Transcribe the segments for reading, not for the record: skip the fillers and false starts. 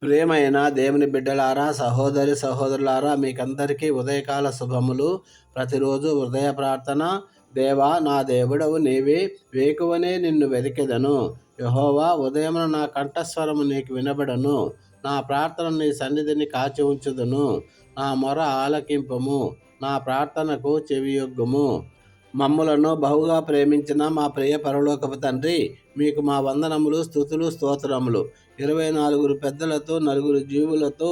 ప్రియమైన దేవుని బిడ్డలారా, సహోదరి సహోదరులారా, మీకందరికీ ఉదయకాల శుభములు. ప్రతిరోజు హృదయ ప్రార్థన. దేవా, నా దేవుడవు నీవే, వేకువనే నిన్ను వెదికెదను. యెహోవా, ఉదయమున నా కంఠస్వరము నీకు వినబడను. నా ప్రార్థన నీ సన్నిధిని కాచి ఉంచుదును. నా మొర ఆలకింపుము, నా ప్రార్థనకు చెవియొగ్గుము. మమ్ములను బహుగా ప్రేమించిన మా ప్రియ పరలోకపు తండ్రి, మీకు మా వందనములు, స్తుతులు, స్తోత్రములు. 24 పెద్దలతో, 4 జీవులతో,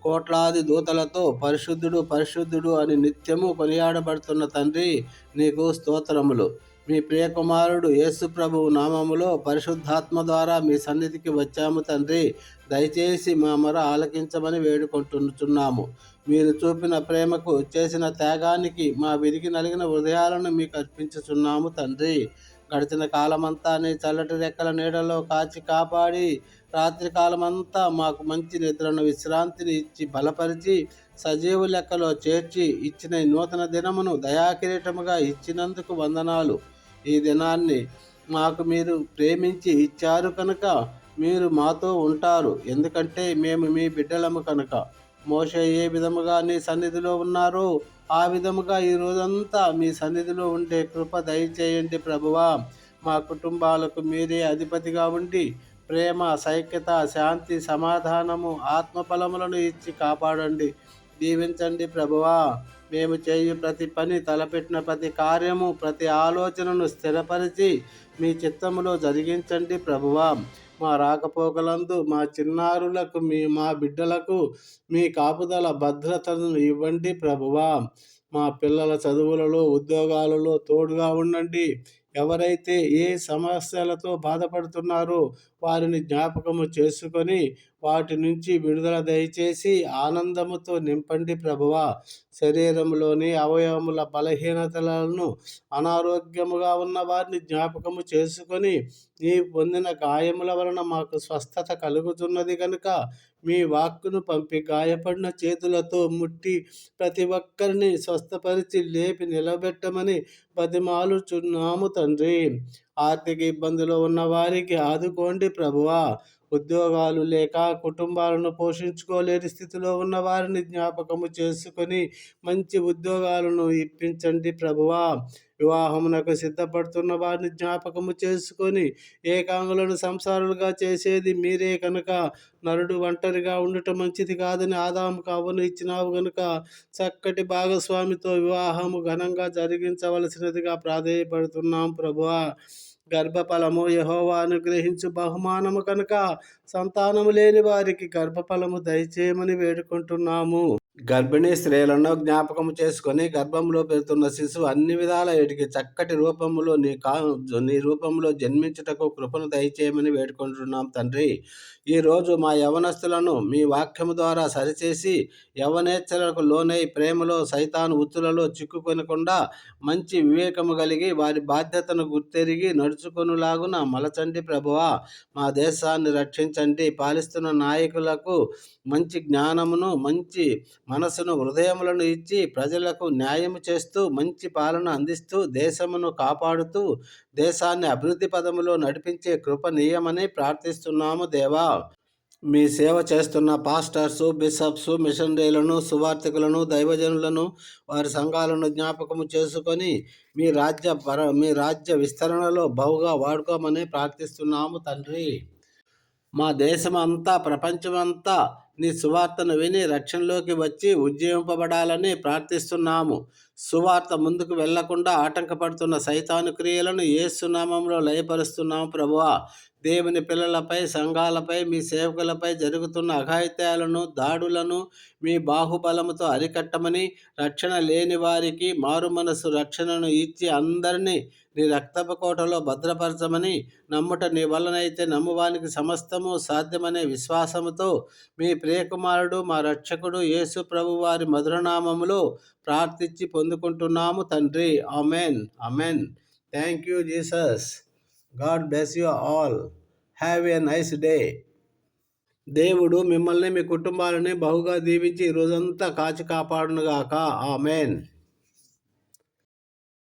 కోట్లాది దూతలతో పరిశుద్ధుడు పరిశుద్ధుడు అని నిత్యము కొనియాడబడుతున్న తండ్రి, నీకు స్తోత్రములు. మీ ప్రియకుమారుడు యేసు ప్రభువు నామములో పరిశుద్ధాత్మ ద్వారా మీ సన్నిధికి వచ్చాము తండ్రి. దయచేసి మా మొర ఆలకించమని వేడుకుంటున్నాము. మీరు చూపిన ప్రేమకు, చేసిన త్యాగానికి మా విరిగి నలిగిన హృదయాలను మీకు అర్పించుచున్నాము తండ్రి. గడిచిన కాలమంతా నీ చల్లటి రెక్కల నీడలో కాచి కాపాడి, రాత్రి కాలమంతా మాకు మంచి నిద్రను, విశ్రాంతిని ఇచ్చి బలపరిచి, సజీవ లెక్కలో చేర్చి ఇచ్చిన ఈ నూతన దినమును దయాకిరీటముగా ఇచ్చినందుకు వందనాలు. ఈ దినాన్ని మాకు మీరు ప్రేమించి ఇచ్చారు కనుక మీరు మాతో ఉంటారు. ఎందుకంటే మేము మీ బిడ్డలము కనుక. మోషే ఏ విధముగా నీ సన్నిధిలో ఉన్నారో ఆ విధముగా ఈ రోజంతా మీ సన్నిధిలో ఉండే కృప దయచేయండి ప్రభువా. మా కుటుంబాలకు మీరే అధిపతిగా ఉండి ప్రేమ, సైక్యత, శాంతి, సమాధానము, ఆత్మఫలములను ఇచ్చి కాపాడండి, దీవించండి ప్రభువా. మేము చేయు ప్రతి పని, తలపెట్టిన ప్రతి కార్యము, ప్రతి ఆలోచనను స్థిరపరిచి మీ చిత్తములో జరిగించండి ప్రభువా. మా రాకపోకలందు మా చిన్నారులకు, మా బిడ్డలకు మీ కాపుదల భద్రతను ఇవ్వండి ప్రభువా. మా పిల్లల చదువులలో, ఉద్యోగాలలో తోడుగా ఉండండి. ఎవరైతే ఏ సమస్యలతో బాధపడుతున్నారో వారిని జ్ఞాపకము చేసుకొని వాటి నుంచి విడుదల దయచేసి ఆనందముతో నింపండి ప్రభువా. శరీరంలోని అవయవముల బలహీనతలను, అనారోగ్యముగా ఉన్న వారిని జ్ఞాపకము చేసుకొని నీ పొందిన గాయముల వలన మాకు స్వస్థత కలుగుతున్నది కనుక మీ వాక్కును పంపి గాయపడిన చేతులతో ముట్టి ప్రతి ఒక్కరిని స్వస్థపరిచి లేపి నిలబెట్టమని బతిమాలుచున్నాము తండ్రి. ఆర్థిక ఇబ్బందులు ఉన్న వారికి ఆదుకోండి ప్రభువా. ఉద్యోగాలు లేక కుటుంబాలను పోషించుకోలేని స్థితిలో ఉన్న వారిని జ్ఞాపకము చేసుకొని మంచి ఉద్యోగాలను ఇప్పించండి ప్రభువా. వివాహమునకు సిద్ధపడుతున్న వారిని జ్ఞాపకము చేసుకొని ఏకాంగులను సంసారులుగా చేసేది మీరే కనుక నరుడు ఒంటరిగా ఉండటం మంచిది కాదని ఆదాముకు అవ్వను ఇచ్చినావు కనుక చక్కటి భాగస్వామితో వివాహము ఘనంగా జరిగించవలసినదిగా ప్రాధేయపడుతున్నాం ప్రభువా. గర్భఫలము యెహోవా అనుగ్రహించు బహుమానము కనుక సంతానము లేని వారికి గర్భఫలము దయచేయమని వేడుకుంటున్నాము. గర్భిణీ స్త్రీలను జ్ఞాపకము చేసుకొని గర్భంలో పెడుతున్న శిశువు అన్ని విధాల ఎడికి చక్కటి రూపంలో నీ రూపంలో జన్మించుటకు కృపను దయచేయమని వేడుకుంటున్నాం తండ్రి. ఈరోజు మా యవనస్తులను మీ వాక్యము ద్వారా సరిచేసి యవనేచ్ఛలకు లోనై ప్రేమలో సైతాను ఉచ్చులలో చిక్కుకొనకుండా మంచి వివేకము కలిగి వారి బాధ్యతను గుర్తెరిగి నడుచుకొనులాగున మలచండి ప్రభువా. మా దేశాన్ని రక్షించండి. పాలిస్తున్న నాయకులకు మంచి జ్ఞానమును, మంచి మనసును, హృదయములను ఇచ్చి ప్రజలకు న్యాయము చేస్తూ మంచి పాలన అందిస్తూ దేశమును కాపాడుతూ దేశాన్ని అభివృద్ధి పదములో నడిపించే కృప నీయమని ప్రార్థిస్తున్నాము దేవా. మీ సేవ చేస్తున్న పాస్టర్సు, బిషప్స్, మిషనరీలను, సువార్థికులను, దైవజనులను, వారి సంఘాలను జ్ఞాపకము చేసుకొని మీ రాజ్య విస్తరణలో బహుగా వాడుకోమని ప్రార్థిస్తున్నాము తండ్రి. మా దేశమంతా, ప్రపంచమంతా నీ సువార్తను విని రక్షణలోకి వచ్చి ఉజ్జీవింపబడాలని ప్రార్థిస్తున్నాము. సువార్త ముందుకు వెళ్లకుండా ఆటంకపడుతున్న సైతాను క్రియలను యేసు నామములో లయపరుస్తున్నాము ప్రభువా. దేవుని పిల్లలపై, సంఘాలపై, మీ సేవకులపై జరుగుతున్న అఘాయిత్యాలను, దాడులను మీ బాహుబలముతో అరికట్టమని, రక్షణ లేని వారికి మారు మనసు రక్షణను ఇచ్చి అందరినీ నీ రక్తపు కోటలో భద్రపరచమని, నమ్ముట నీ వలనైతే నమ్మువానికి సమస్తము సాధ్యమనే విశ్వాసముతో మీ ప్రియకుమారుడు మా రక్షకుడు యేసు ప్రభు వారి మధురనామములో ప్రార్థించి పొందుకుంటున్నాము తండ్రి. Amen, amen. Thank you Jesus. God bless you all. Have a nice day. దేవుడు మిమ్మల్ని, మీ కుటుంబాలని బహుగా దీవించి ఈ రోజంతా కాచి కాపాడునుగాక. ఆమెన్.